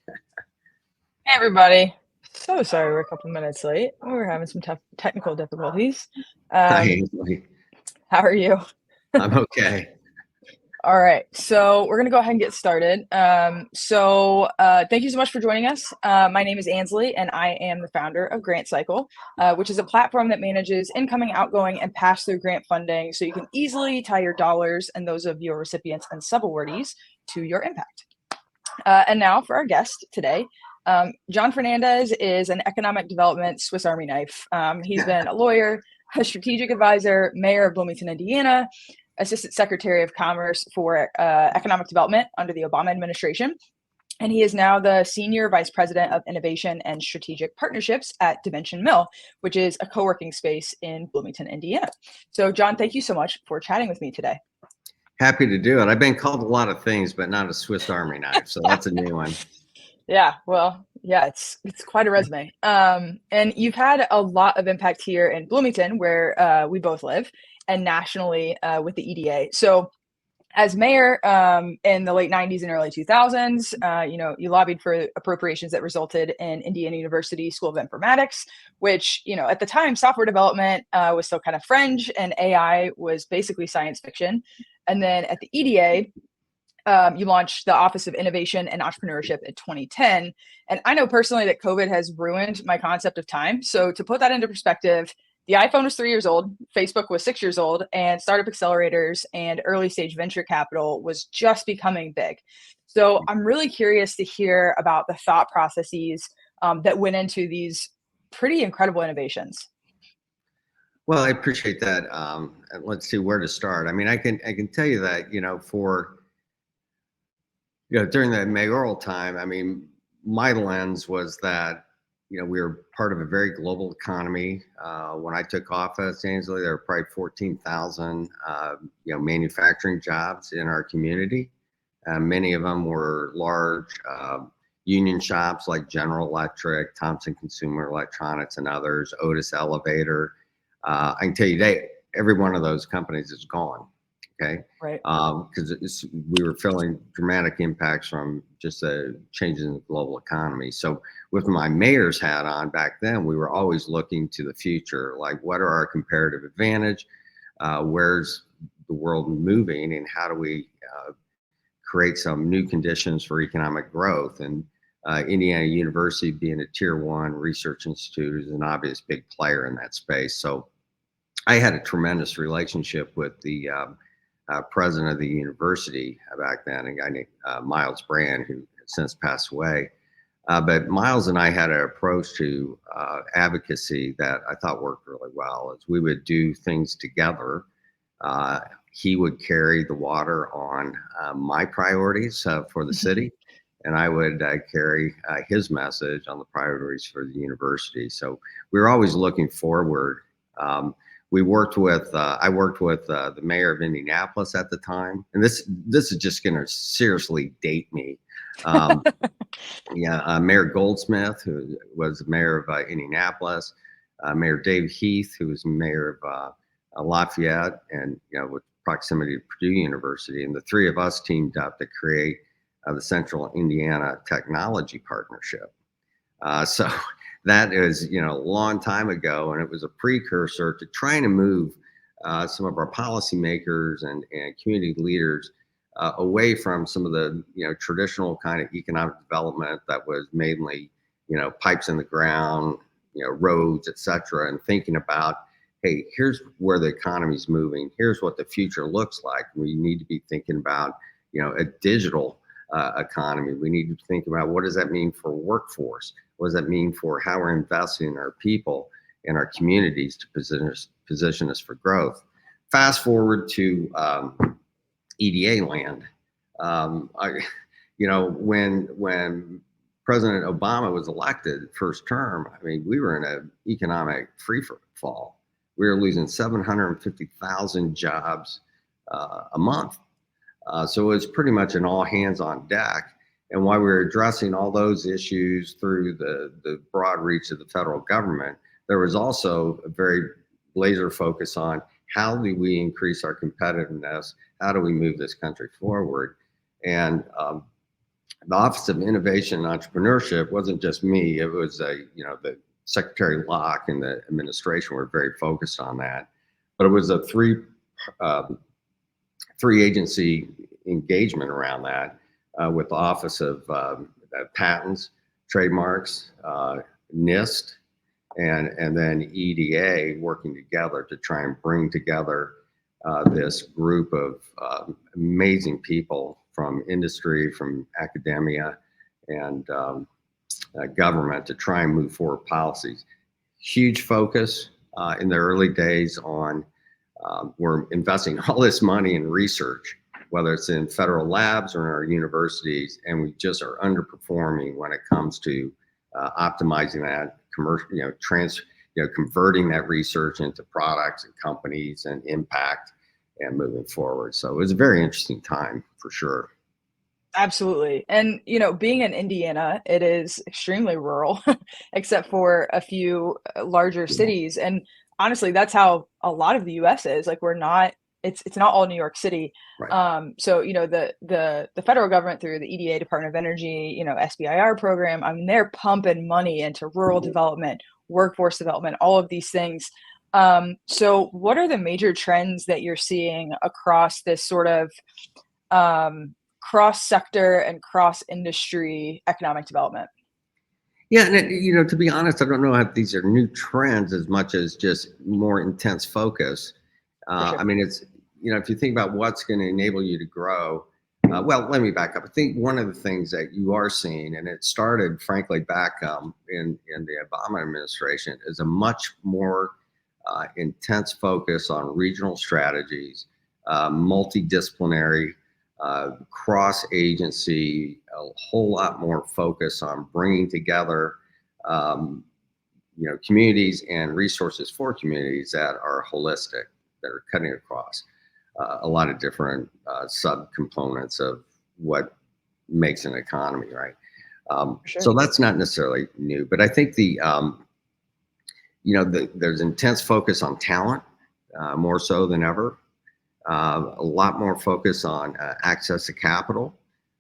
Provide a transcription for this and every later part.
Hey everybody. So sorry we're a couple minutes late. We were having some tough technical difficulties. Hi, Um, Ainsley. how are you? I'm okay. All right, so we're gonna go ahead and get started. Thank you so much for joining us. My name is Ansley, and I am the founder of Grant Cycle, which is a platform that manages incoming, outgoing, and pass-through grant funding, so you can easily tie your dollars and those of your recipients and subawardees to your impact. And now for our guest today. John Fernandez is an economic development Swiss Army knife. He's been a lawyer, a strategic advisor, mayor of Bloomington, Indiana, assistant secretary of commerce for economic development under the Obama administration. And he is now the senior vice president of innovation and strategic partnerships at Dimension Mill, which is a co-working space in Bloomington, Indiana. So John, thank you so much for chatting with me today. Happy to do it. I've been called a lot of things, but not a Swiss Army knife, so that's a new one. Yeah, well, yeah, it's quite a resume. And you've had a lot of impact here in Bloomington, where we both live, and nationally with the EDA. So, as mayor in the late '90s and early 2000s, you lobbied for appropriations that resulted in Indiana University School of Informatics, which, at the time, software development was still kind of fringe, and AI was basically science fiction. And then at the EDA, you launched the Office of Innovation and Entrepreneurship in 2010. And I know personally that COVID has ruined my concept of time. So to put that into perspective, the iPhone was 3 years old, Facebook was 6 years old, and startup accelerators and early stage venture capital was just becoming big. So I'm really curious to hear about the thought processes that went into these pretty incredible innovations. Well, I appreciate that. And let's see where to start. I mean, I can tell you that during the mayoral time, I mean, my lens was that we were part of a very global economy. When I took office, Ainsley, there were probably 14,000 manufacturing jobs in our community. Many of them were large union shops like General Electric, Thompson Consumer Electronics, and others, Otis Elevator. I can tell you every one of those companies is gone. Okay. Right. Because we were feeling dramatic impacts from just the changes in the global economy. So with my mayor's hat on back then, we were always looking to the future, like what are our comparative advantage? Where's the world moving, and how do we create some new conditions for economic growth? And Indiana University, being a tier 1 research institute, is an obvious big player in that space. So I had a tremendous relationship with the president of the university back then, a guy named Miles Brand, who has since passed away. But Miles and I had an approach to advocacy that I thought worked really well. As we would do things together, he would carry the water on my priorities for the city, and I would carry his message on the priorities for the university. So we were always looking forward. I worked with the mayor of Indianapolis at the time, and this is just going to seriously date me. Mayor Goldsmith, who was mayor of Indianapolis, Mayor Dave Heath, who was mayor of Lafayette, and with proximity to Purdue University, and the three of us teamed up to create the Central Indiana Technology Partnership. So that is, a long time ago, and it was a precursor to trying to move some of our policymakers and community leaders away from some of the, traditional kind of economic development that was mainly, pipes in the ground, roads, et cetera, and thinking about, hey, here's where the economy's moving. Here's what the future looks like. We need to be thinking about, a digital economy. We need to think about what does that mean for workforce? What does that mean for how we're investing in our people, in our communities to position us for growth? Fast forward to EDA land. When President Obama was elected first term, I mean, we were in an economic free fall. We were losing 750,000 jobs a month. So it was pretty much an all hands on deck. And while we were addressing all those issues through the broad reach of the federal government, there was also a very laser focus on how do we increase our competitiveness? How do we move this country forward? And the Office of Innovation and Entrepreneurship wasn't just me. It was the Secretary Locke and the administration were very focused on that. But it was a um, three agency engagement around that with the Office of Patents, Trademarks, NIST, and then EDA working together to try and bring together this group of amazing people from industry, from academia, and government to try and move forward policies. Huge focus in the early days on we're investing all this money in research, whether it's in federal labs or in our universities, and we just are underperforming when it comes to optimizing that commercial, converting that research into products and companies and impact and moving forward. So it was a very interesting time for sure. Absolutely. And, being in Indiana, it is extremely rural, except for a few larger cities. And honestly, that's how a lot of the US is. Like we're not it's not all New York City. Right. So, the federal government through the EDA Department of Energy, SBIR program, I mean, they're pumping money into rural development, workforce development, all of these things. So what are the major trends that you're seeing across this sort of cross sector and cross industry economic development? Yeah, and to be honest, I don't know if these are new trends as much as just more intense focus. For sure. I mean, it's if you think about what's going to enable you to grow. Well, let me back up. I think one of the things that you are seeing, and it started, frankly, back in the Obama administration, is a much more intense focus on regional strategies, multidisciplinary, cross-agency, a whole lot more focus on bringing together, communities and resources for communities that are holistic, that are cutting across a lot of different subcomponents of what makes an economy, right? Sure. So that's not necessarily new, but I think there's intense focus on talent, more so than ever. A lot more focus on access to capital,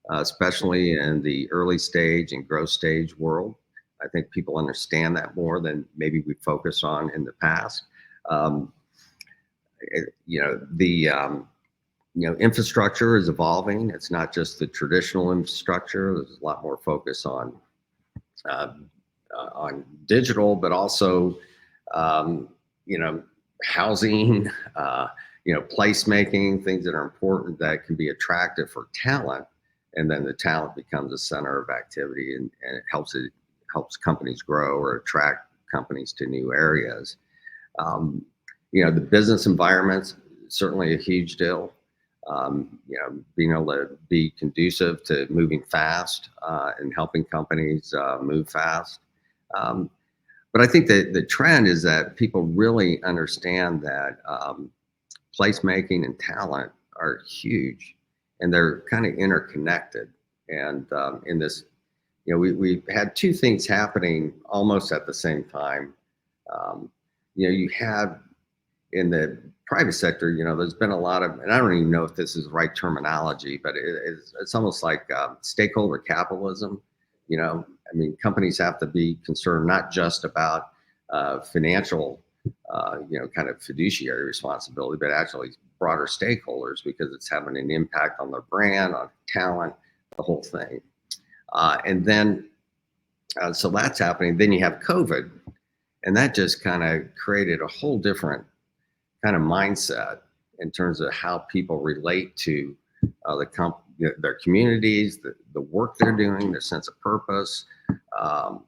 especially in the early stage and growth stage world. I think people understand that more than maybe we focused on in the past. Infrastructure is evolving. It's not just the traditional infrastructure. There's a lot more focus on digital, but also, housing, placemaking, things that are important that can be attractive for talent. And then the talent becomes a center of activity, and it helps companies grow or attract companies to new areas. The business environment's certainly a huge deal. Being able to be conducive to moving fast and helping companies move fast. But I think that the trend is that people really understand that placemaking and talent are huge, and they're kind of interconnected. And in this, we had two things happening almost at the same time. You have in the private sector, there's been a lot of, and I don't even know if this is the right terminology, but it's almost like stakeholder capitalism. I mean, companies have to be concerned not just about financial, kind of fiduciary responsibility, but actually broader stakeholders, because it's having an impact on their brand, on talent, the whole thing. And then, so that's happening. Then you have COVID, and that just kind of created a whole different kind of mindset in terms of how people relate to their communities, the work they're doing, their sense of purpose,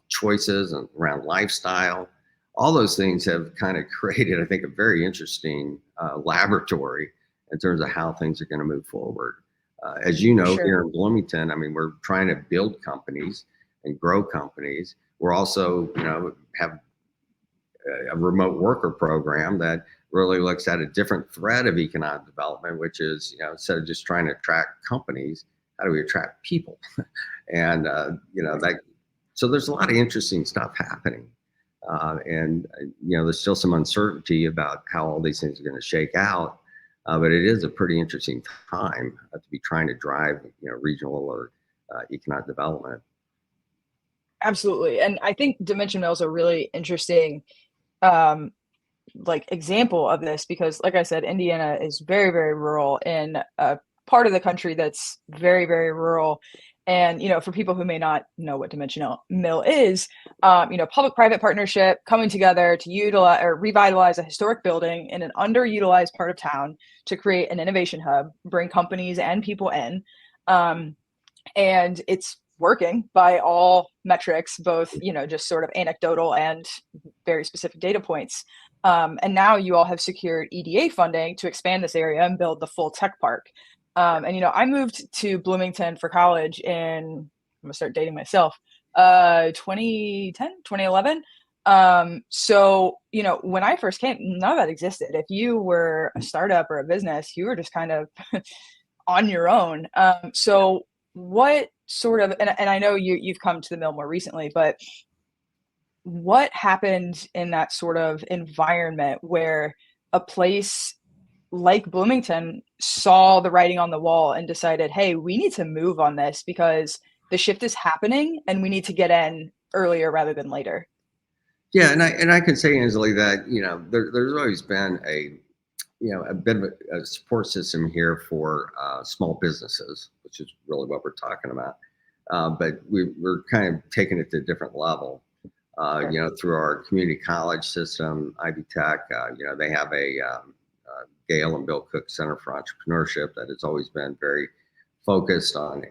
choices around lifestyle. All those things have kind of created, I think, a very interesting laboratory in terms of how things are going to move forward. As you know, Sure. here in Bloomington, I mean, we're trying to build companies and grow companies. We're also, have a remote worker program that really looks at a different thread of economic development, which is, instead of just trying to attract companies, how do we attract people? And, so there's a lot of interesting stuff happening. And there's still some uncertainty about how all these things are going to shake out. But it is a pretty interesting time to be trying to drive, regional or economic development. Absolutely. And I think Dimension Mill is a really interesting um, like example of this because like I said, Indiana is very, very rural in a part of the country that's very, very rural. And, for people who may not know what Dimensional Mill is, public-private partnership coming together to utilize or revitalize a historic building in an underutilized part of town to create an innovation hub, bring companies and people in. Um, and it's working by all metrics, both just sort of anecdotal and very specific data points. And now you all have secured EDA funding to expand this area and build the full tech park. And I moved to Bloomington for college in, I'm gonna start dating myself, 2010, 2011. So when I first came, none of that existed. If you were a startup or a business, you were just kind of on your own. So what sort of, and I know you've come to the mill more recently, but what happened in that sort of environment where a place like Bloomington saw the writing on the wall and decided, hey, we need to move on this because the shift is happening and we need to get in earlier rather than later? Yeah, and I can say, Ansley, that there's always been a bit of a support system here for small businesses, which is really what we're talking about. But we're kind of taking it to a different level. Through our community college system, Ivy Tech, they have a Gail and Bill Cook Center for Entrepreneurship that has always been very focused on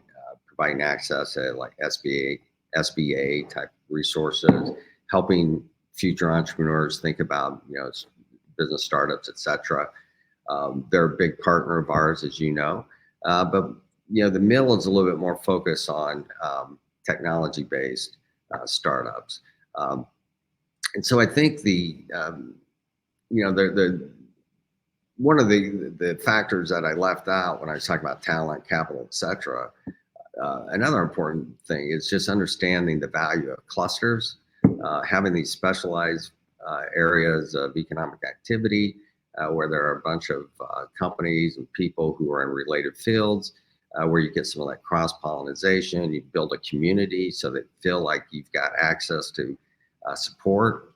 providing access to like SBA type resources, helping future entrepreneurs think about business startups, etc. They're a big partner of ours, as you know, but the mill is a little bit more focused on technology-based startups, and so I think the one of the factors that I left out when I was talking about talent, capital, etc. Another important thing is just understanding the value of clusters, having these specialized areas of economic activity where there are a bunch of companies and people who are in related fields, where you get some of that cross-pollination. You build a community so they feel like you've got access to support.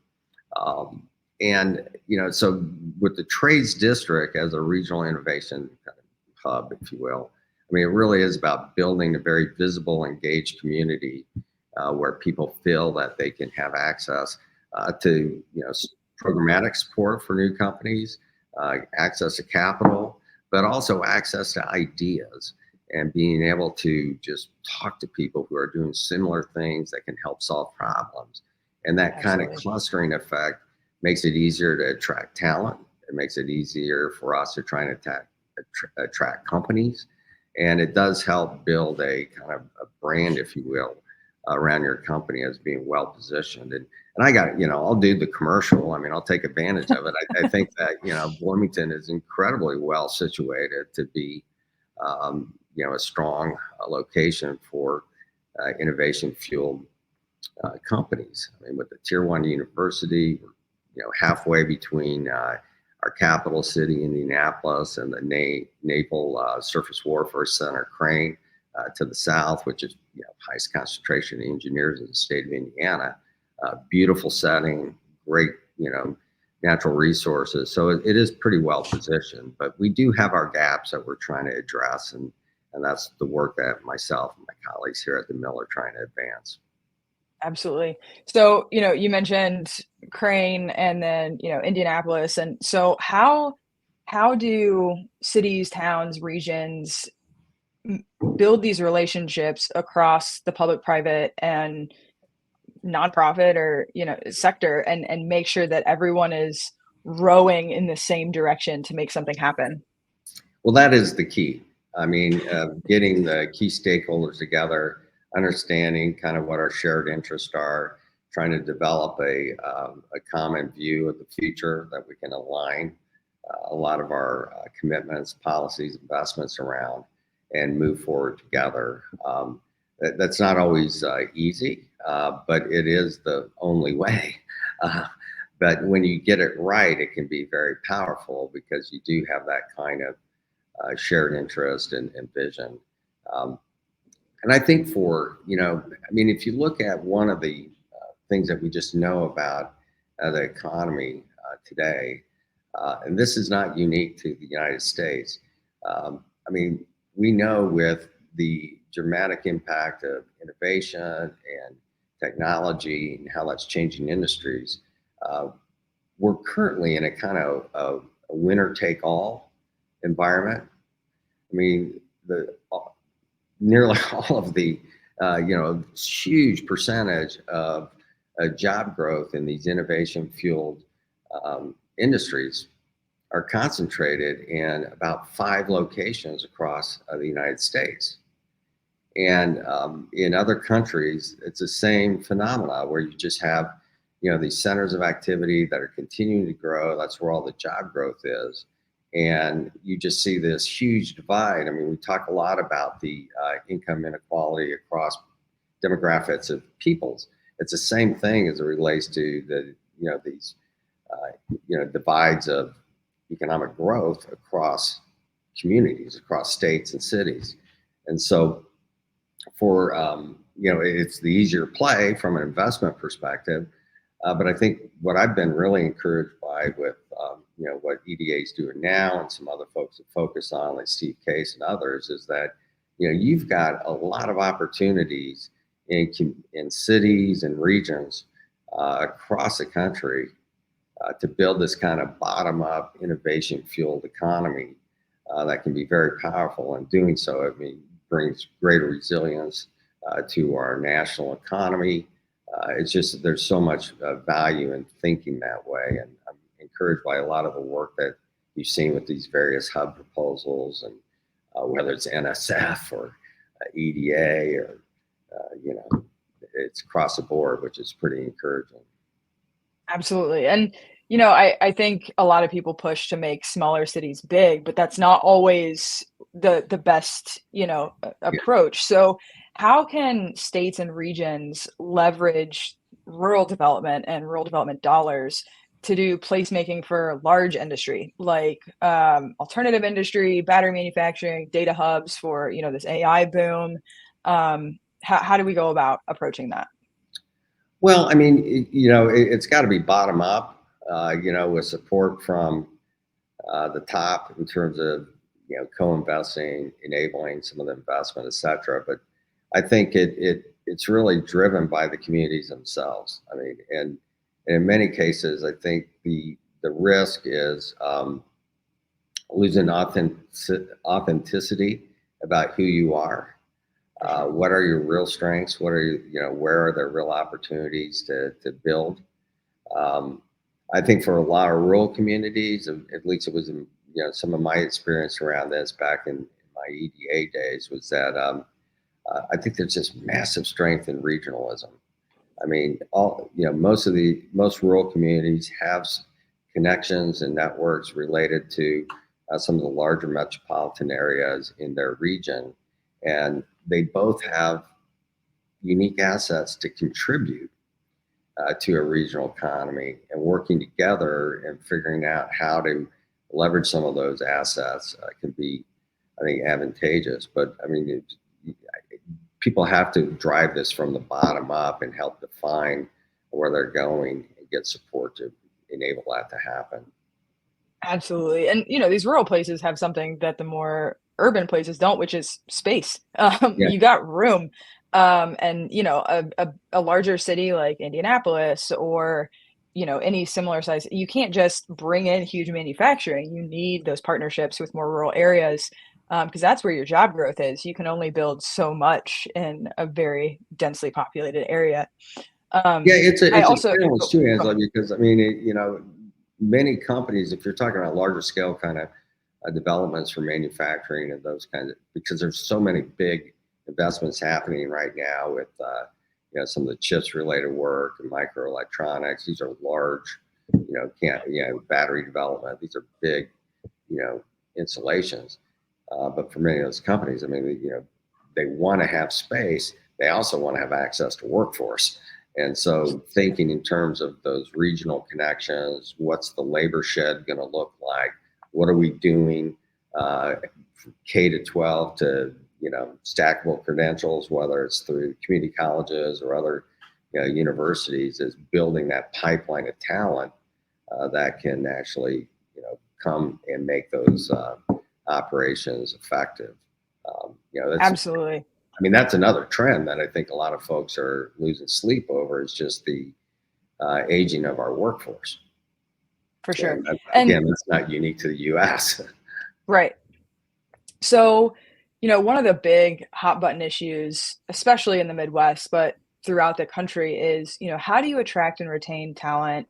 And so with the trades district as a regional innovation hub, if you will, I mean, it really is about building a very visible, engaged community where people feel that they can have access to programmatic support for new companies, access to capital, but also access to ideas and being able to just talk to people who are doing similar things that can help solve problems. And that kind of clustering effect makes it easier to attract talent. It makes it easier for us to try and attract companies. And it does help build a kind of a brand, if you will, around your company as being well positioned. And I got, I'll do the commercial. I mean, I'll take advantage of it. I think that, Bloomington is incredibly well situated to be, a strong location for innovation fueled companies. I mean, with the tier one university, halfway between our capital city, Indianapolis, and the Naval Surface Warfare Center, Crane, to the south, which is highest concentration of engineers in the state of Indiana. Beautiful setting, great natural resources. So it is pretty well positioned, but we do have our gaps that we're trying to address, and that's the work that myself and my colleagues here at the mill are trying to advance. Absolutely. So, you mentioned Crane and then, Indianapolis. And so how do cities, towns, regions build these relationships across the public, private, and nonprofit or, sector and make sure that everyone is rowing in the same direction to make something happen? Well, that is the key. I mean, getting the key stakeholders together, understanding kind of what our shared interests are, trying to develop a common view of the future that we can align a lot of our commitments, policies, investments around, and move forward together. That's not always easy, but it is the only way. But when you get it right, it can be very powerful because you do have that kind of shared interest and vision. Um, And I think for, I mean, if you look at one of the things that we just know about the economy today, and this is not unique to the United States. I mean, we know with the dramatic impact of innovation and technology and how that's changing industries, uh, we're currently in a kind of a winner take all environment. I mean, the nearly all of the huge percentage of job growth in these innovation fueled industries are concentrated in about 5 locations across the United States. And in other countries, it's the same phenomena where you just have, these centers of activity that are continuing to grow. That's where all the job growth is. And you just see this huge divide. I mean, we talk a lot about the income inequality across demographics of peoples. It's the same thing as it relates to these divides of economic growth across communities, across states and cities. And so for, it's the easier play from an investment perspective. But I think what I've been really encouraged by with, what EDA is doing now and some other folks that focus on, like Steve Case and others, is that, you've got a lot of opportunities in cities and regions across the country to build this kind of bottom-up innovation-fueled economy that can be very powerful. And doing so, I mean, brings greater resilience to our national economy. It's just there's so much value in thinking that way, and I'm encouraged by a lot of the work that you've seen with these various hub proposals, and whether it's NSF or EDA or it's across the board, which is pretty encouraging. Absolutely. And, I think a lot of people push to make smaller cities big, but that's not always the best, Yeah. approach. So how can states and regions leverage rural development and rural development dollars to do placemaking for large industry, like alternative industry, battery manufacturing, data hubs for, this AI boom? How do we go about approaching that? Well, I mean, it's got to be bottom up, with support from the top in terms of, co-investing, enabling some of the investment, et cetera. But I think it's really driven by the communities themselves. I mean, and in many cases, I think the risk is losing authenticity about who you are. What are your real strengths? What are where are there real opportunities to build? Um, I think for a lot of rural communities, at least it was in some of my experience around this back in my EDA days, was that I think there's just massive strength in regionalism. I mean, most rural communities have connections and networks related to some of the larger metropolitan areas in their region, and they both have unique assets to contribute to a regional economy, and working together and figuring out how to leverage some of those assets can be, I think, advantageous. But I mean, people have to drive this from the bottom up and help define where they're going and get support to enable that to happen. Absolutely. And, these rural places have something that the more urban places don't, which is space. Yeah, You got room. And, a larger city like Indianapolis or, any similar size, you can't just bring in huge manufacturing. You need those partnerships with more rural areas because that's where your job growth is. You can only build so much in a very densely populated area. yeah, I it's a also, challenge oh, too, go Angela, ahead. because I mean, many companies, if you're talking about larger scale kind of developments for manufacturing and those kinds of, because there's so many big investments happening right now with some of the chips related work and microelectronics. These are large, battery development. These are big, installations. But for many of those companies, I mean, they want to have space. They also want to have access to workforce. And so thinking in terms of those regional connections, what's the labor shed going to look like? What are we doing from K to 12 to stackable credentials, whether it's through community colleges or other universities, is building that pipeline of talent that can actually come and make those operations effective. That's, Absolutely. I mean, that's another trend that I think a lot of folks are losing sleep over, is just the aging of our workforce. For sure. And And again, that's not unique to the U.S. right. So, one of the big hot button issues, especially in the Midwest, but throughout the country is, how do you attract and retain talent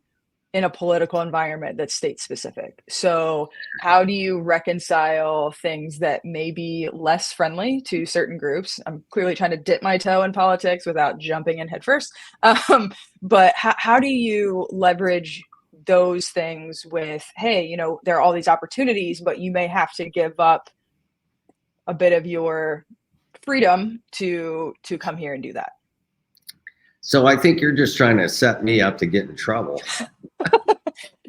in a political environment that's state specific? So, how do you reconcile things that may be less friendly to certain groups? I'm clearly trying to dip my toe in politics without jumping in headfirst. But how do you leverage those things with, hey, there are all these opportunities, but you may have to give up a bit of your freedom to come here and do that? So I think you're just trying to set me up to get in trouble.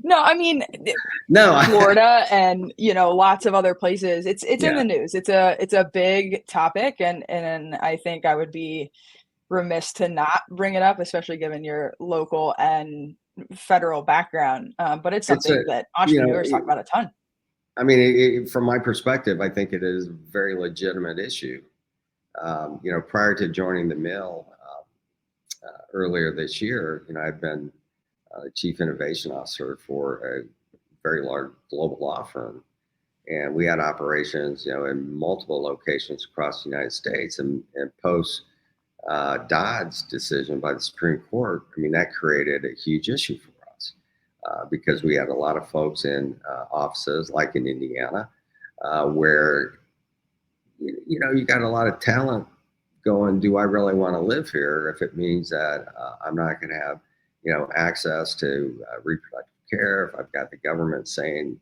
No, I mean, No, Florida and lots of other places. It's yeah. in the news. It's a big topic, and I think I would be remiss to not bring it up, especially given your local and federal background. But it's It's a, something that you know, entrepreneurs talk about a ton. I mean, from my perspective, I think it is a very legitimate issue. Prior to joining the mill earlier this year, I've been chief innovation officer for a very large global law firm, and we had operations, in multiple locations across the United States. And post Dodd's decision by the Supreme Court, I mean, that created a huge issue for us because we had a lot of folks in offices like in Indiana, where you got a lot of talent going, do I really want to live here if it means that I'm not going to have access to reproductive care, if I've got the government saying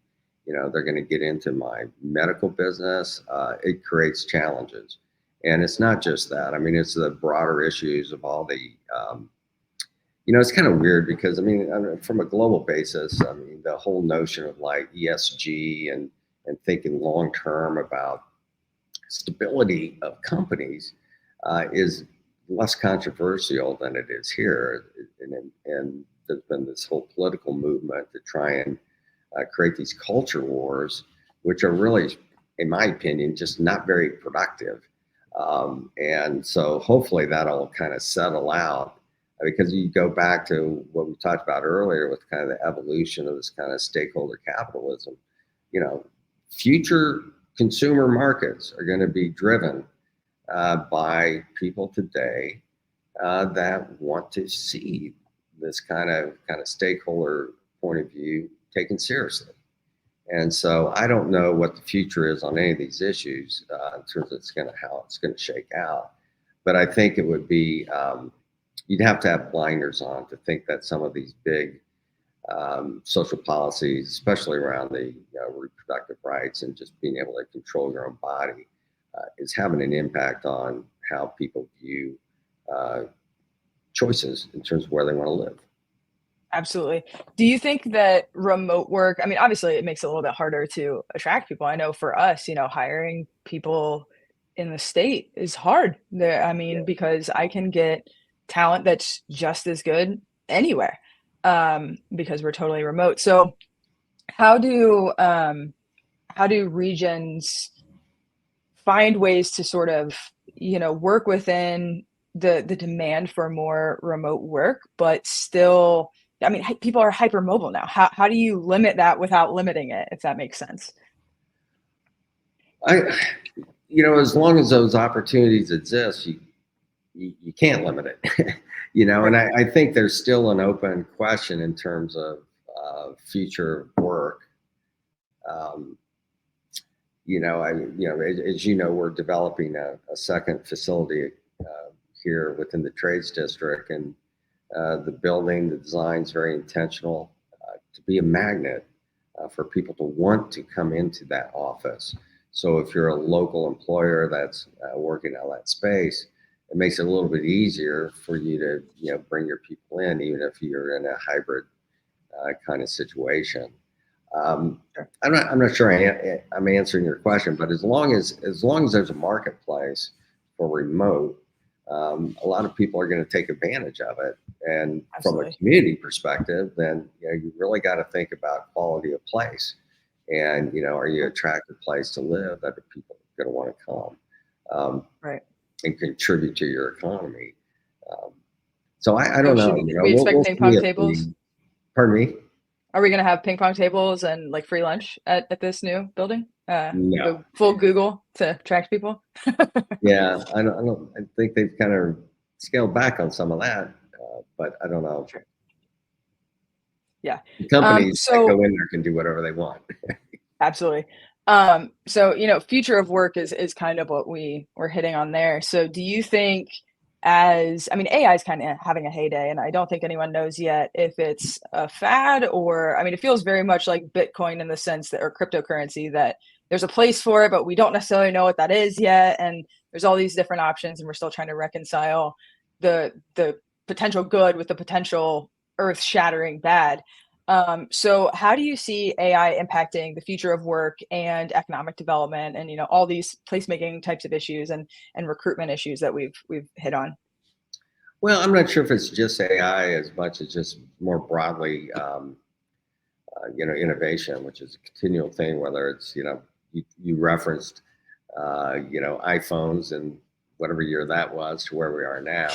they're going to get into my medical business? It creates challenges. And it's not just that. I mean, it's the broader issues of all the it's kind of weird because I mean, from a global basis, I mean, the whole notion of like ESG and thinking long term about stability of companies is less controversial than it is here. And there's been this whole political movement to try and create these culture wars, which are really, in my opinion, just not very productive. And so hopefully that'll kind of settle out, because you go back to what we talked about earlier with kind of the evolution of this kind of stakeholder capitalism. Future consumer markets are going to be driven by people today that want to see this kind of stakeholder point of view taken seriously. And so I don't know what the future is on any of these issues in terms of how it's going to shake out. But I think it would be you'd have to have blinders on to think that some of these big social policies, especially around the reproductive rights and just being able to control your own body, is having an impact on how people view choices in terms of where they want to live. Absolutely. Do you think that remote work, I mean, obviously it makes it a little bit harder to attract people. I know for us, hiring people in the state is hard. There, I mean, because I can get talent that's just as good anywhere, because we're totally remote. So how do regions find ways to sort of, work within the demand for more remote work, but still, I mean, people are hypermobile now. How do you limit that without limiting it, if that makes sense? As long as those opportunities exist, you can't limit it. And I think there's still an open question in terms of future work. As we're developing a second facility here within the Trades District, and the design's very intentional to be a magnet for people to want to come into that office. So if you're a local employer that's working out that space, it makes it a little bit easier for you to bring your people in, even if you're in a hybrid kind of situation. Sure. I'm not sure I'm answering your question, but as long as there's a marketplace for remote, a lot of people are going to take advantage of it. And from a Absolutely. community perspective, then you really got to think about quality of place, and are you an attractive place to live that the people are going to want to come Right. and contribute to your economy. Um, so I So don't know. should we expect We'll ping see pong if tables? Pardon me. Are we gonna have ping pong tables and like free lunch at this new building? No. Go full Google to attract people? Yeah, I think they've kind of scaled back on some of that, but I don't know. Sure. Yeah. The companies that So go in there can do whatever they want. absolutely. So future of work is kind of what we were hitting on there. So do you think I mean, AI is kind of having a heyday, and I don't think anyone knows yet if it's a fad or, I mean, it feels very much like Bitcoin in the sense that, or cryptocurrency, that there's a place for it, but we don't necessarily know what that is yet. And there's all these different options, and we're still trying to reconcile the potential good with the potential earth shattering bad. So how do you see AI impacting the future of work and economic development and all these placemaking types of issues and recruitment issues that we've hit on? Well, I'm not sure if it's just AI as much as just more broadly, innovation, which is a continual thing. Whether it's you referenced, iPhones and whatever year that was to where we are now.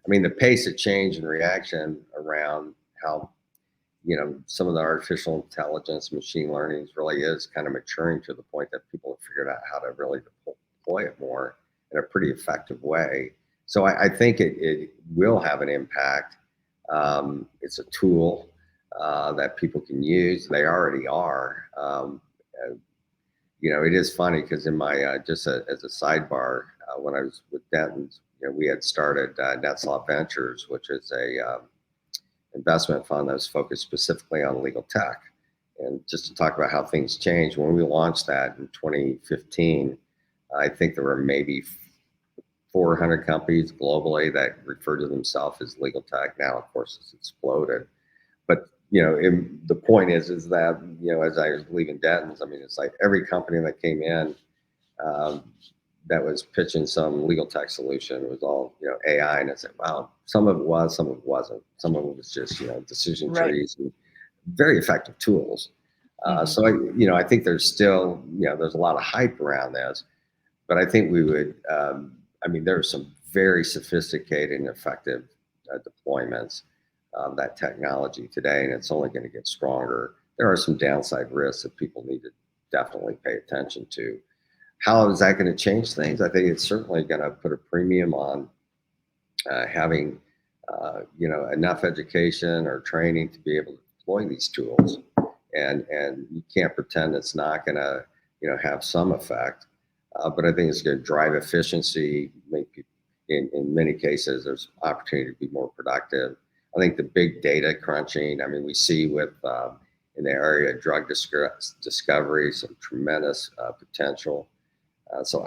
I mean, the pace of change and reaction around how some of the artificial intelligence, machine learning really is kind of maturing to the point that people have figured out how to really deploy it more in a pretty effective way. So I think it will have an impact. It's a tool that people can use. They already are. Uh, it is funny because in my as a sidebar, when I was with Denton's, we had started NetSlot Ventures, which is a investment fund that was focused specifically on legal tech. And just to talk about how things changed, when we launched that in 2015, I think there were maybe 400 companies globally that refer to themselves as legal tech. Now, of course, it's exploded. But the point is that as I was leaving Denton's, I mean, it's like every company that came in um, that was pitching some legal tech solution was all AI, and I said, wow, some of it was, some of it wasn't, some of it was just decision Right. trees and very effective tools. Hmm. So I think there's still there's a lot of hype around this, but I think we would. I mean, there are some very sophisticated and effective deployments of that technology today, and it's only going to get stronger. There are some downside risks that people need to definitely pay attention to. How is that going to change things? I think it's certainly going to put a premium on having enough education or training to be able to deploy these tools, and you can't pretend it's not going to have some effect. But I think it's going to drive efficiency. Make people, in many cases, there's opportunity to be more productive. I think the big data crunching. I mean, we see with in the area of drug discovery some tremendous potential. So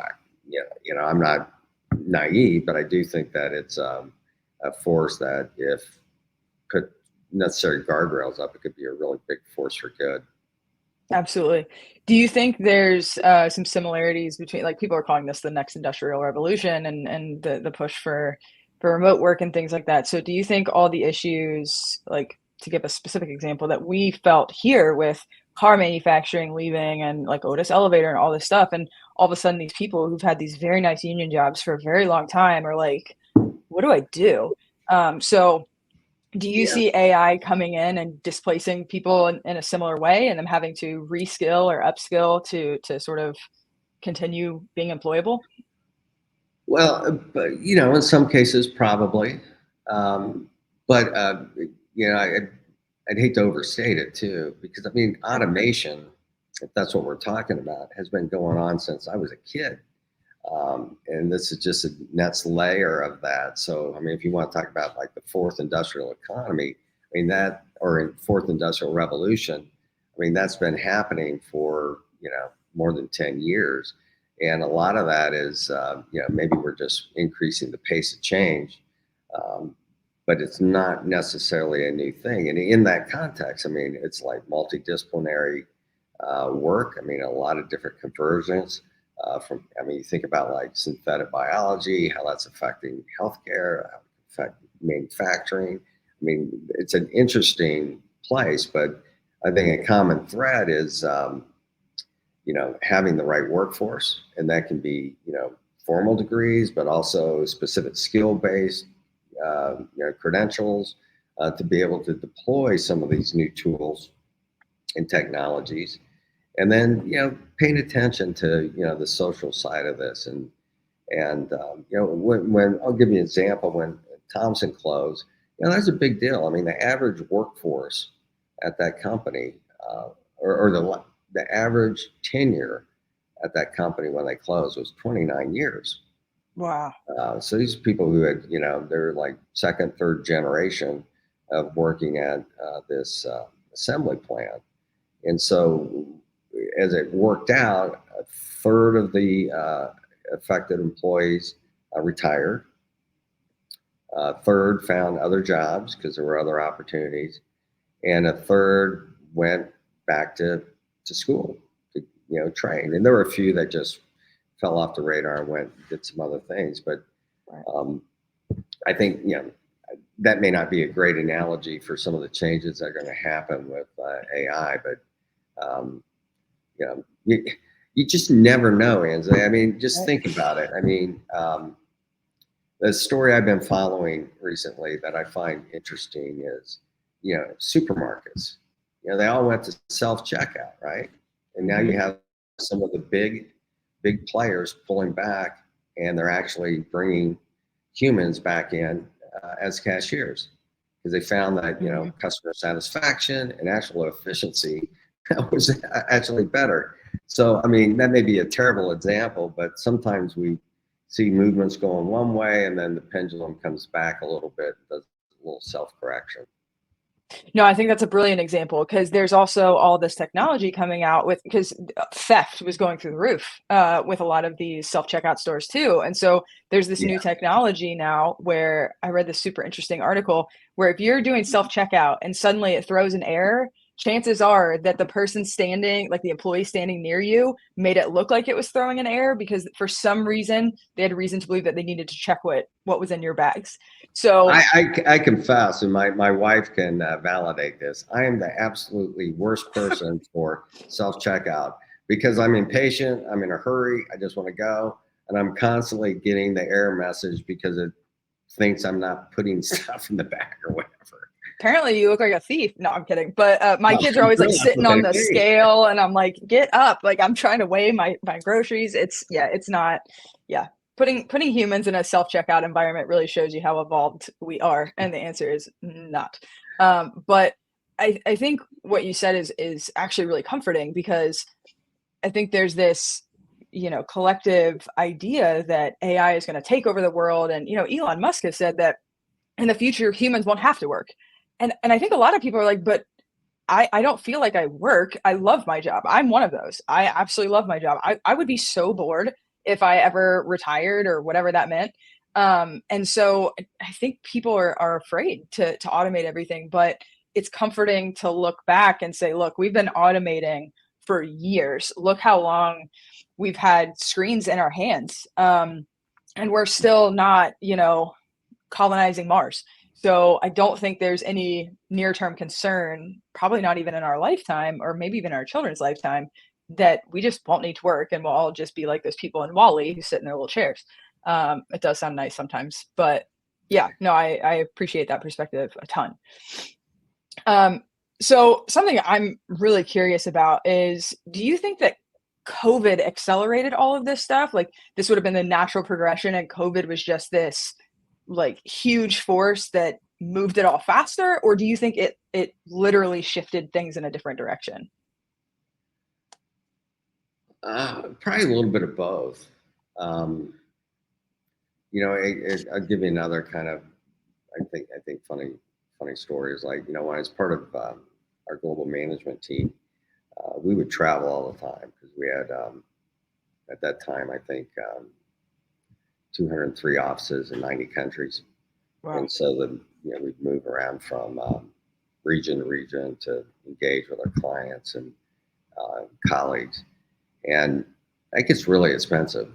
I'm not naive, but I do think that it's a force that if put necessary guardrails up, it could be a really big force for good. Absolutely. Do you think there's some similarities between, like, people are calling this the next industrial revolution and the push for remote work and things like that. So do you think all the issues, like, to give a specific example, that we felt here with car manufacturing leaving and like Otis Elevator and all this stuff, and all of a sudden these people who've had these very nice union jobs for a very long time are like, what do I do? So do you Yeah. see AI coming in and displacing people in a similar way and them having to reskill or upskill to sort of continue being employable? Well, but in some cases, probably. Um, but I'd hate to overstate it too, because I mean, Sure. automation, if that's what we're talking about, has been going on since I was a kid. And this is just a next layer of that. So, I mean, if you want to talk about like the fourth industrial economy, I mean, or in fourth industrial revolution, I mean, that's been happening for, more than 10 years. And a lot of that is, maybe we're just increasing the pace of change, um, but it's not necessarily a new thing. And in that context, I mean, it's like multidisciplinary. work. I mean, a lot of different conversions I mean, you think about like synthetic biology, how that's affecting healthcare, how it affect manufacturing. I mean, it's an interesting place, but I think a common thread is, having the right workforce, and that can be, formal degrees, but also specific skill-based, credentials to be able to deploy some of these new tools and technologies. And then, paying attention to, the social side of this. When I'll give you an example, when Thompson closed, that's a big deal. I mean, the average workforce at that company, or the average tenure at that company when they closed was 29 years. Wow. So these people who had, they're like second, third generation of working at this assembly plant. And so as it worked out, a third of the affected employees retired. A third found other jobs because there were other opportunities, and a third went back to school to train. And there were a few that just fell off the radar and did some other things. But I think that may not be a great analogy for some of the changes that are going to happen with AI, but you just never know, Ansley. I mean, just think about it. I mean, the story I've been following recently that I find interesting is, supermarkets. They all went to self-checkout, right? And now you have some of the big players pulling back, and they're actually bringing humans back in as cashiers because they found that, customer satisfaction and actual efficiency was actually better. So, I mean, that may be a terrible example, but sometimes we see movements going one way and then the pendulum comes back a little bit, does a little self-correction. No, I think that's a brilliant example because there's also all this technology coming out because theft was going through the roof with a lot of these self-checkout stores too. And so there's this new technology now where I read this super interesting article where if you're doing self-checkout and suddenly it throws an error, chances are that the person standing, like the employee standing near you, made it look like it was throwing an error because for some reason they had reason to believe that they needed to check what was in your bags. So I confess, and my wife can validate this. I am the absolutely worst person for self-checkout because I'm impatient. I'm in a hurry. I just want to go, and I'm constantly getting the error message because it thinks I'm not putting stuff in the bag or whatever. Apparently you look like a thief. No, I'm kidding. But my kids are always like sitting on the scale and I'm like, get up. Like I'm trying to weigh my groceries. It's not. Putting humans in a self-checkout environment really shows you how evolved we are. And the answer is not. But I think what you said is actually really comforting because I think there's this, collective idea that AI is going to take over the world. And, Elon Musk has said that in the future, humans won't have to work. And I think a lot of people are like, but I don't feel like I work. I love my job. I'm one of those. I absolutely love my job. I would be so bored if I ever retired or whatever that meant. And so I think people are afraid to automate everything, but it's comforting to look back and say, look, we've been automating for years. Look how long we've had screens in our hands. And we're still not, colonizing Mars. So I don't think there's any near-term concern, probably not even in our lifetime or maybe even our children's lifetime, that we just won't need to work and we'll all just be like those people in Wall-E who sit in their little chairs. It does sound nice sometimes, but yeah, no, I appreciate that perspective a ton. So something I'm really curious about is, do you think that COVID accelerated all of this stuff? Like this would have been the natural progression and COVID was just this like huge force that moved it all faster, or do you think it literally shifted things in a different direction? Probably a little bit of both. I'll give you another kind of, I think funny story is like, when I was part of our global management team, we would travel all the time because we had at that time I think 203 offices in 90 countries. Wow. And so we'd move around from region to region to engage with our clients. And colleagues, and that gets really expensive.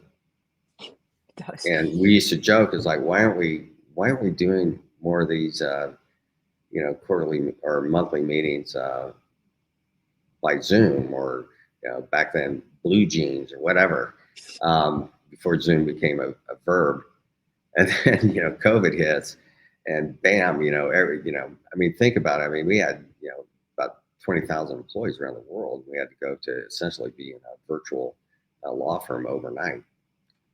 It does. And we used to joke, is like, why aren't we doing more of these, quarterly or monthly meetings by Zoom, or back then Blue Jeans or whatever, before Zoom became a verb. And then COVID hits, and bam, I mean, think about it. I mean, we had about 20,000 employees around the world. We had to go to essentially be in a virtual law firm overnight.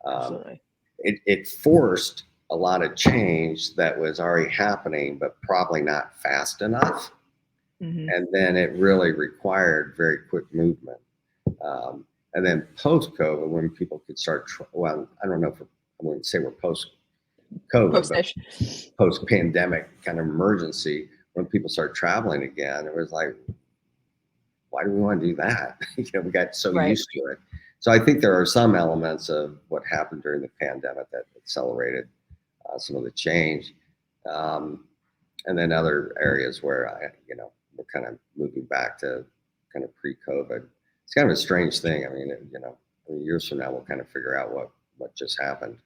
Um, Absolutely. it forced a lot of change that was already happening, but probably not fast enough. Hmm. And then it really required very quick movement. And then post COVID, when people could start, well, I don't know if I wouldn't say we're post COVID, but Post-ish. post pandemic kind of emergency, when people start traveling again, it was like, why do we want to do that? We got so Right. used to it. So I think there are some elements of what happened during the pandemic that accelerated some of the change. Um, and then other areas where we're kind of moving back to kind of pre-COVID. It's kind of a strange thing. I mean, years from now, we'll kind of figure out what just happened.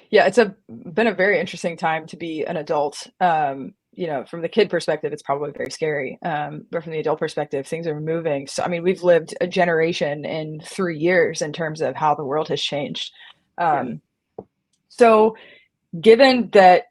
Yeah, been a very interesting time to be an adult. From the kid perspective, it's probably very scary. But from the adult perspective, things are moving. So, I mean, we've lived a generation in 3 years in terms of how the world has changed. Yeah. So, given that,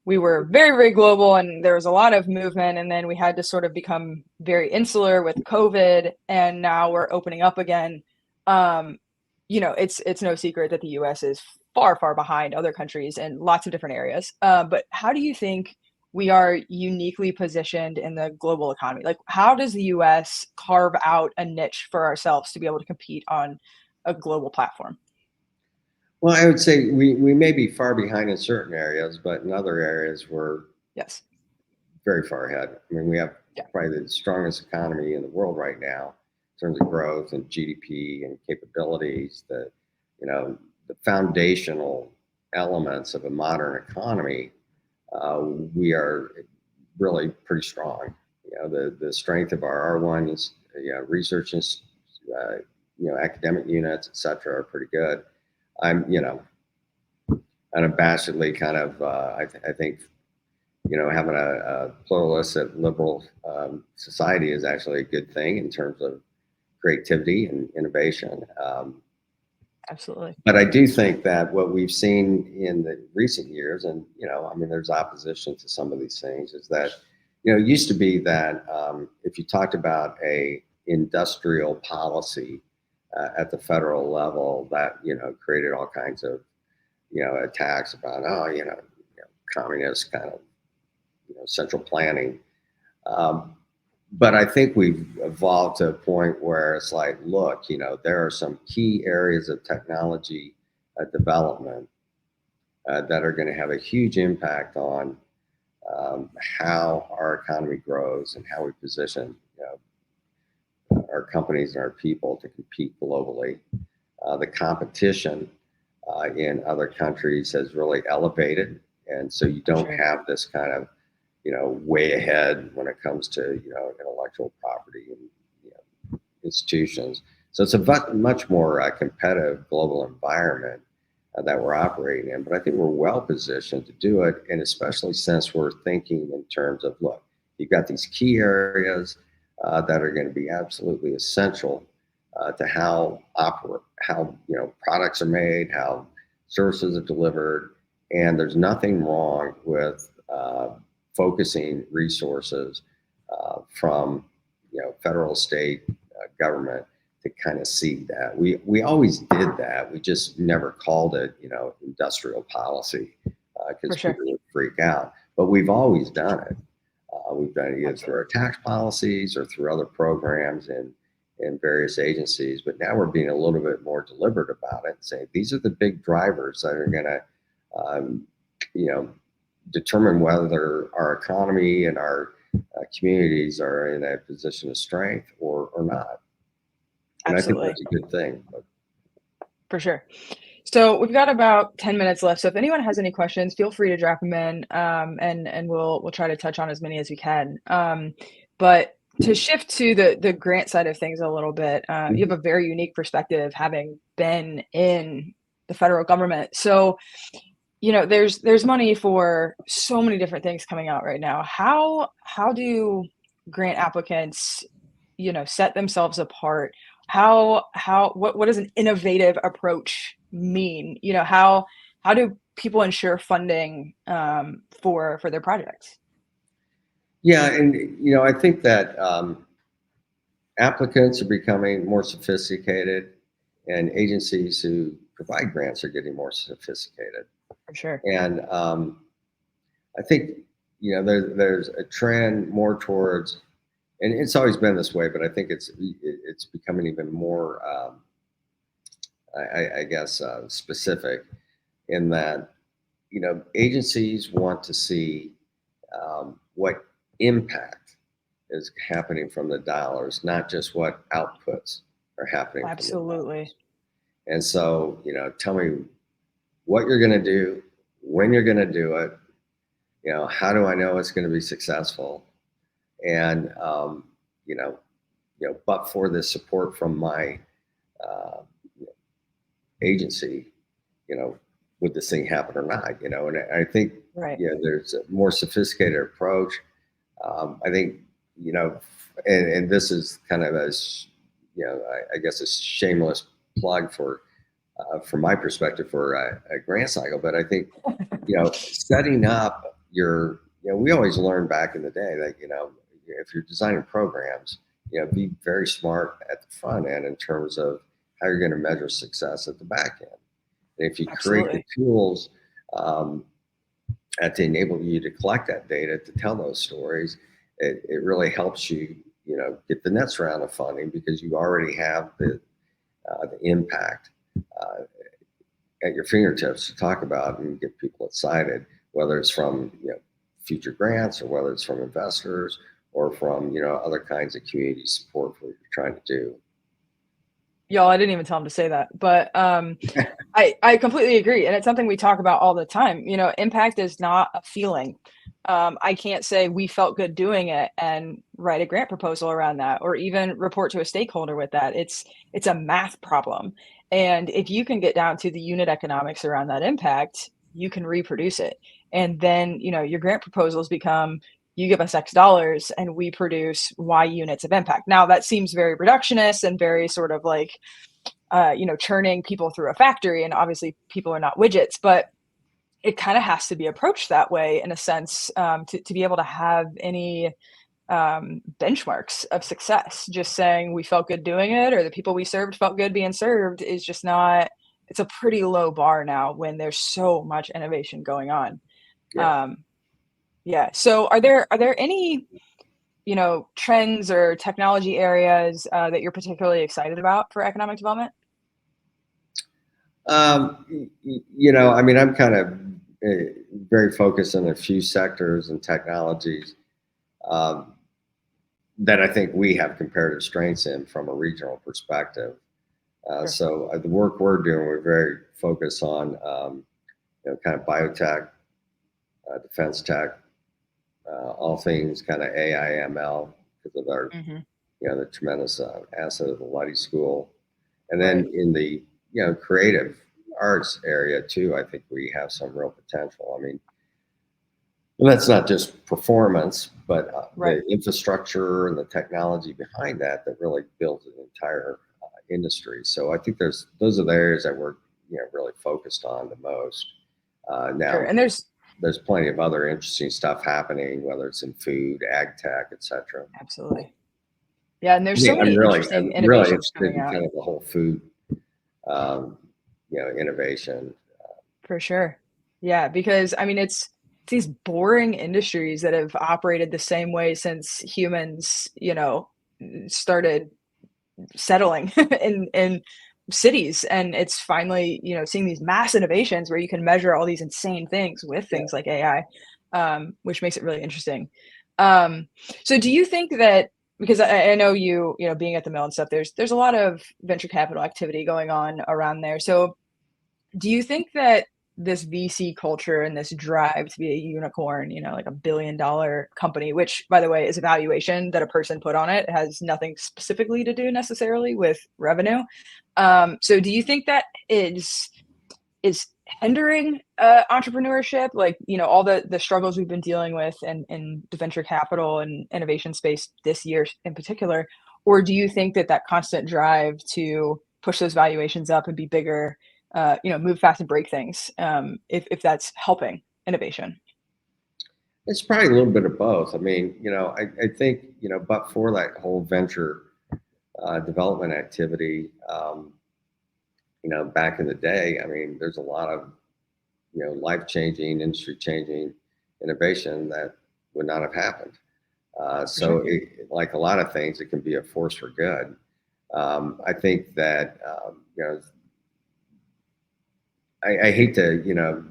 we were very, very global and there was a lot of movement, and then we had to sort of become very insular with COVID, and now we're opening up again. Um, it's no secret that the US is far, far behind other countries in lots of different areas. But how do you think we are uniquely positioned in the global economy? Like, how does the US carve out a niche for ourselves to be able to compete on a global platform? Well, I would say we may be far behind in certain areas, but in other areas we're Yes. very far ahead. I mean, we have Yeah, probably the strongest economy in the world right now in terms of growth and GDP and capabilities. The foundational elements of a modern economy, we are really pretty strong. The strength of our R1s, research and academic units, et cetera, are pretty good. I'm unabashedly kind of I think having a pluralistic liberal society is actually a good thing in terms of creativity and innovation. absolutely. But I do think that what we've seen in the recent years, and I mean, there's opposition to some of these things, is that it used to be that if you talked about a industrial policy at the federal level, that created all kinds of attacks about communist kind of central planning. Um, but I think we've evolved to a point where it's like, look, there are some key areas of technology development that are going to have a huge impact on how our economy grows and how we position our companies and our people to compete globally. The competition in other countries has really elevated, and so you For don't sure. have this kind of way ahead when it comes to intellectual property and institutions. So it's a much more competitive global environment that we're operating in. But I think we're well positioned to do it, and especially since we're thinking in terms of, look, you've got these key areas that are going to be absolutely essential to how products are made, how services are delivered, and there's nothing wrong with focusing resources from federal, state, government to kind of see that. We always did that. We just never called it industrial policy For because sure. people would freak out. But we've always done it. We've done it either through Absolutely. our tax policies or through other programs in various agencies. But now we're being a little bit more deliberate about it and saying these are the big drivers that are going to, you know, determine whether our economy and our communities are in a position of strength or not. And I think Absolutely. that's a good thing. But For sure. So we've got about 10 minutes left. So if anyone has any questions, feel free to drop them in, and we'll try to touch on as many as we can. But to shift to the grant side of things a little bit, you have Mhm. a very unique perspective having been in the federal government. So, there's money for so many different things coming out right now. How do grant applicants, set themselves apart? What does an innovative approach mean? How do people ensure funding for their projects? Yeah, and I think that applicants are becoming more sophisticated, and agencies who provide grants are getting more sophisticated. For sure. And I think there's a trend more towards, and it's always been this way, but I think it's becoming even more, I guess, specific in that agencies want to see what impact is happening from the dollars, not just what outputs are happening from the Absolutely. dollars. And so, tell me what you're going to do, when you're going to do it. How do I know it's going to be successful? And you know, but for the support from my uh, agency, you know, would this thing happen or not? And I think Right. there's a more sophisticated approach. I think and this is kind of I guess a shameless plug for from my perspective for a grant cycle, but I think setting up your we always learned back in the day that if you're designing programs, be very smart at the front end in terms of how you're going to measure success at the back end. And if you create the Absolutely. tools um, to enable you to collect that data to tell those stories, it really helps you get the next round of funding because you already have the impact uh, at your fingertips to talk about and get people excited, whether it's from future grants or whether it's from investors or from other kinds of community support for what you're trying to do. Y'all, I didn't even tell him to say that, but I completely agree, and it's something we talk about all the time. Impact is not a feeling. I can't say we felt good doing it and write a grant proposal around that, or even report to a stakeholder with that. It's a math problem, and if you can get down to the unit economics around that impact, you can reproduce it, and then your grant proposals become you give us X dollars and we produce Y units of impact. Now that seems very reductionist and very sort of like churning people through a factory. And obviously, people are not widgets, but it kind of has to be approached that way in a sense to be able to have any benchmarks of success. Just saying we felt good doing it or the people we served felt good being served is just not, it's a pretty low bar now when there's so much innovation going on. Yeah. Um, yeah. So are there any, trends or technology areas that you're particularly excited about for economic development? I mean, I'm kind of very focused on a few sectors and technologies um, that I think we have comparative strengths in from a regional perspective. Sure. So the work we're doing, we're very focused on kind of biotech, defense tech, all things kind of AI, ML, because of our Hmm. the tremendous asset of the Luddy School, and Right. then in the creative arts area too. I think we have some real potential. I mean, and that's not just performance, but Right. the infrastructure and the technology behind that that really builds an entire industry. So I think those are the areas that we're really focused on the most. Sure. Now And there's plenty of other interesting stuff happening, whether it's in food, ag tech, etc. absolutely. Yeah, and there's Yeah, so many interesting I'm really innovations interested coming in out kind of the whole food, um, innovation. for sure. Yeah, because I mean it's these boring industries that have operated the same way since humans, started settling in cities, and it's finally, seeing these mass innovations where you can measure all these insane things with Yeah. things like AI, which makes it really interesting. Um, so do you think that because I know being at the mill and stuff, there's a lot of venture capital activity going on around there. So do you think that this VC culture and this drive to be a unicorn, like $1 billion company, which by the way is a valuation that a person put on it. It has nothing specifically to do necessarily with revenue. So do you think that is hindering entrepreneurship, like all the struggles we've been dealing with in the venture capital and innovation space this year in particular, or do you think that constant drive to push those valuations up and be bigger, move fast and break things, if that's helping innovation? It's probably a little bit of both. I mean, I think, but for that whole venture development activity, back in the day, I mean, there's a lot of, life-changing, industry-changing innovation that would not have happened. For sure. Like a lot of things, it can be a force for good. I think that, I hate to,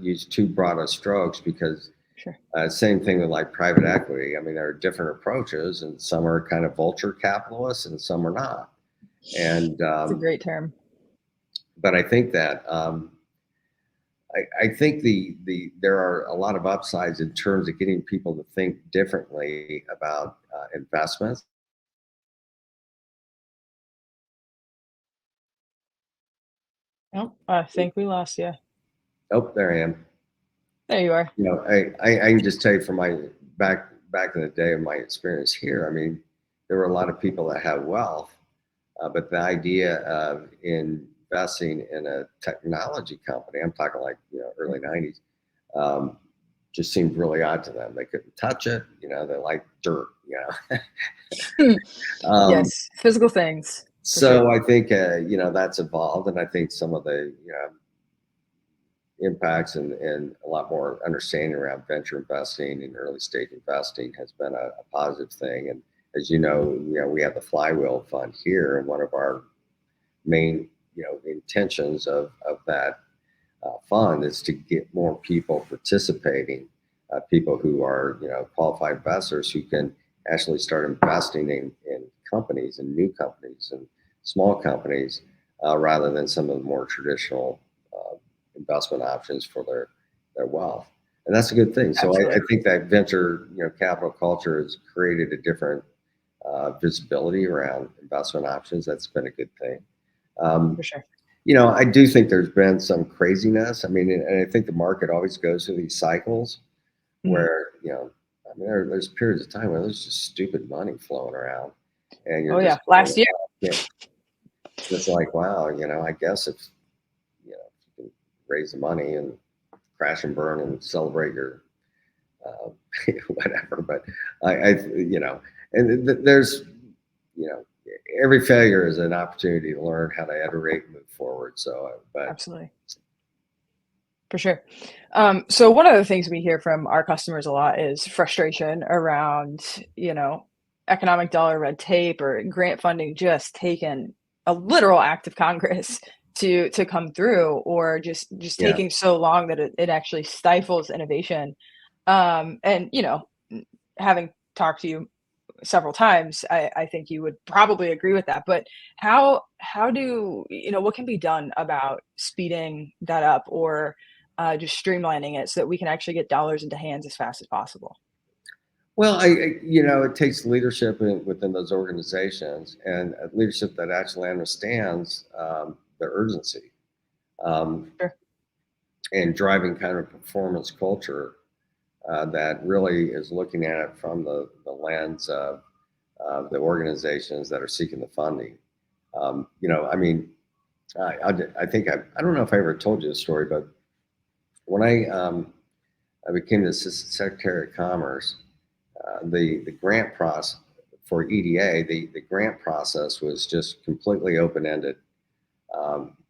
use too broad of strokes because Sure. same thing with like private equity. I mean, there are different approaches, and some are kind of vulture capitalists, and some are not. And It's a great term. but I think that I think there are a lot of upsides in terms of getting people to think differently about investments. Oh, I think we lost you. Oh, there I am. There you are. I can just tell you from my back in the day of my experience here. I mean, there were a lot of people that have wealth, but the idea of investing in a technology company, I'm talking like early '90s, just seemed really odd to them. They couldn't touch it. They like dirt. Um, Yes, physical things for so sure. I think that's evolved, and I think some of the impacts and a lot more understanding around venture investing and early stage investing has been a positive thing. And as we have the Flywheel Fund here, and one of our main intentions of that fund is to get more people participating, people who are qualified investors who can actually start investing in companies and new companies and small companies, rather than some of the more traditional investment options for their wealth. And that's a good thing. So I Absolutely. think that venture capital culture has created a different visibility around investment options. That's been a good thing. For sure. I do think there's been some craziness. I mean, and I think the market always goes through these cycles Mhm. where, I mean, there's periods of time where there's just stupid money flowing around, and you're Oh just yeah, last year. it's like, wow, I guess if you can raise the money and crash and burn and celebrate your uh, whatever. But and there's, you know, every failure is an opportunity to learn how to iterate and move forward. So, but Absolutely. For sure. So one of the things we hear from our customers a lot is frustration around, economic dollar red tape or grant funding just taking a literal act of Congress to come through, or just yeah, taking so long that it actually stifles innovation. And having talked to you several times, I think you would probably agree with that. But how do what can be done about speeding that up, or just streamlining it so that we can actually get dollars into hands as fast as possible? well, it takes leadership within those organizations, and leadership that actually understands the urgency, um, Sure. and driving kind of performance culture that really is looking at it from the lens of the organizations that are seeking the funding. I mean, I think I don't know if I ever told you the story, but when I became the Assistant Secretary of Commerce, the grant process for EDA, the grant process was just completely open ended.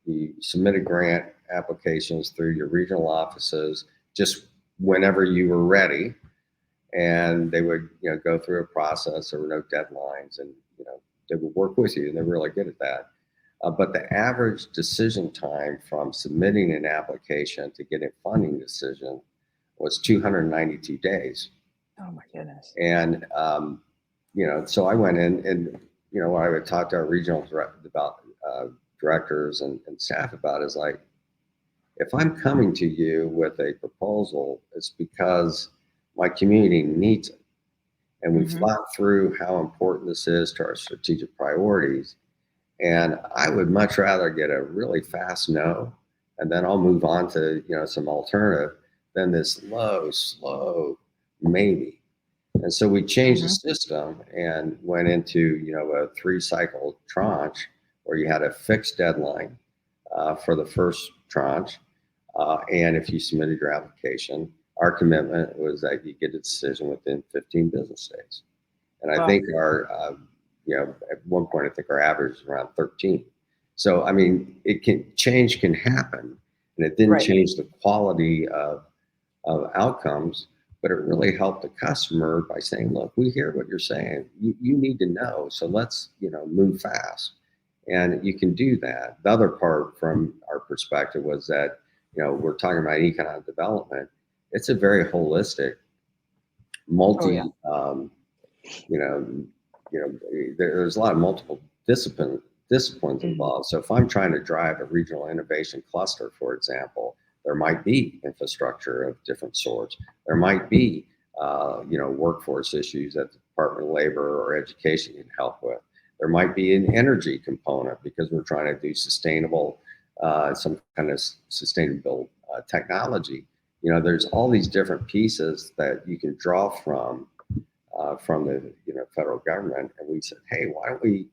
You submitted grant applications through your regional offices just whenever you were ready, and they would go through a process. There were no deadlines, and they would work with you, and they're really good at that. But the average decision time from submitting an application to getting a funding decision was 292 days. Oh my goodness. And so I went in, and what I would talk to our regional directors and staff about is like, if I'm coming to you with a proposal, it's because my community needs it. And we've Mm-hmm. thought through how important this is to our strategic priorities. And I would much rather get a really fast no, and then I'll move on to, some alternative than this low, slow maybe. And so we changed the Mm-hmm. system and went into, a 3-cycle tranche where you had a fixed deadline for the first tranche. And if you submitted your application, our commitment was that you get a decision within 15 business days. And I Wow. think at one point, I think our average is around 13. So, I mean, change can happen, and it didn't Right. change the quality of outcomes, but it really helped the customer by saying, look, we hear what you're saying. You need to know. So let's, move fast. And you can do that. The other part from our perspective was that, we're talking about economic development. It's a very holistic, Oh yeah. multi, you know, there's a lot of multiple disciplines Mm-hmm. involved. So if I'm trying to drive a regional innovation cluster, for example, there might be infrastructure of different sorts. There might be, workforce issues that the Department of Labor or Education can help with. There might be an energy component because we're trying to do sustainable, some kind of sustainable technology. There's all these different pieces that you can draw from the federal government, and we said, hey, why don't we,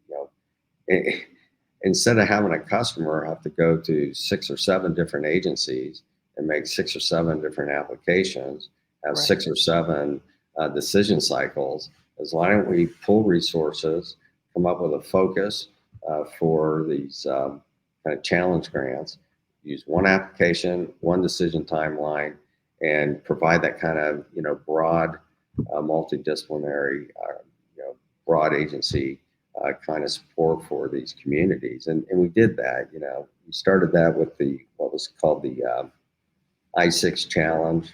instead of having a customer have to go to 6 or 7 different agencies and make 6 or 7 different applications, have Right. 6 or 7 decision cycles, is why don't we pool resources, come up with a focus for these kind of challenge grants, use one application, one decision timeline, and provide that kind of broad, multidisciplinary, broad agency kind of support for these communities. And we did that. We started that with what was called the I6 Challenge,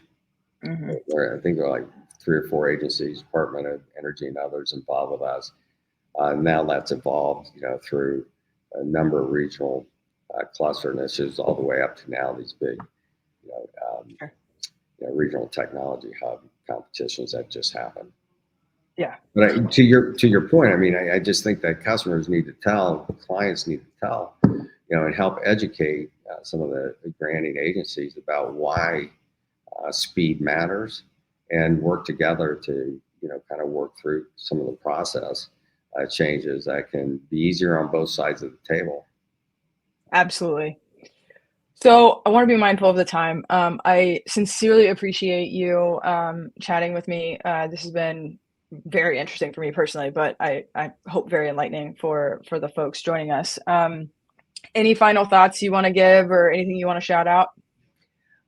Mm-hmm. where I think there were like 3 or 4 agencies, Department of Energy and others involved with us. Now that's evolved, through a number of regional cluster initiatives all the way up to now these big, you know, um, Sure. regional technology hub competitions that just happened. Yeah. But to your point, I mean, I just think that customers need to tell, clients need to tell, and help educate some of the granting agencies about why speed matters, and work together to kind of work through some of the process changes that can be easier on both sides of the table. Absolutely. So I want to be mindful of the time. I sincerely appreciate you chatting with me. This has been very interesting for me personally, but I hope very enlightening for the folks joining us. Any final thoughts you want to give, or anything you want to shout out?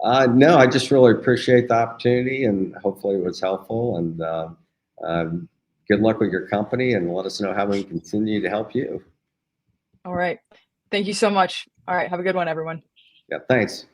No, I just really appreciate the opportunity, and hopefully it was helpful. And good luck with your company, and let us know how we can continue to help you. All right. Thank you so much. All right. Have a good one, everyone. Yeah, thanks.